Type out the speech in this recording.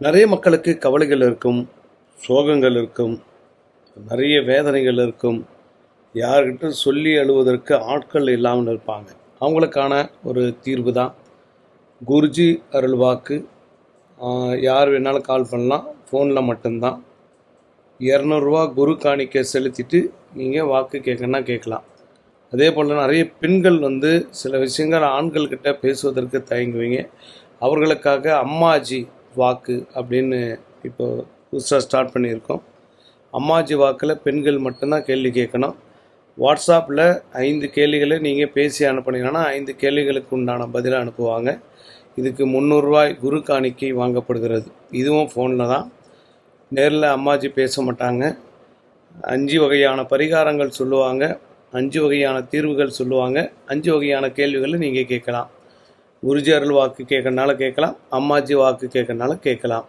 நிறைய மக்களுக்கு கவலைகள் இருக்கும், சோகங்கள் இருக்கும், நிறைய வேதனைகள் இருக்கும். யார்கிட்ட சொல்லி அழுவதற்கு ஆட்கள் இல்லாமல் இருப்பாங்க. அவங்களுக்கான ஒரு தீர்வு தான் குருஜி அருள்வாக்கு. யார் வேணாலும் கால் பண்ணலாம், ஃபோனில் மட்டும்தான். 200 குரு காணிக்கை செலுத்திட்டு நீங்கள் வாக்கு கேட்கணுன்னா கேட்கலாம். அதே போல் நிறைய பெண்கள் சில விஷயங்கள் ஆண்கள்கிட்ட பேசுவதற்கு தயங்குவீங்க. அவர்களுக்காக அம்மாஜி வாக்கு அப்படின்னு இப்போ புதுசாக ஸ்டார்ட் பண்ணியிருக்கோம். அம்மாஜி வாக்கில் பெண்கள் மட்டும்தான் கேள்வி கேட்கணும். வாட்ஸ்அப்பில் 5 கேள்விகளை நீங்கள் பேசி அனுப்புனீங்கன்னா 5 கேள்விகளுக்கு உண்டான பதிலை அனுப்புவாங்க. இதுக்கு 300 குரு காணிக்கை வாங்கப்படுகிறது. இதுவும் ஃபோனில் தான், நேரில் அம்மாஜி பேச மாட்டாங்க. 5 வகையான பரிகாரங்கள் சொல்லுவாங்க, 5 வகையான தீர்வுகள் சொல்லுவாங்க, 5 வகையான கேள்விகளை நீங்கள் கேட்கலாம். குருஜி அருள் வாக்கு கேட்கறனால கேட்கலாம், அம்மாஜி வாக்கு கேட்கறனால கேட்கலாம்.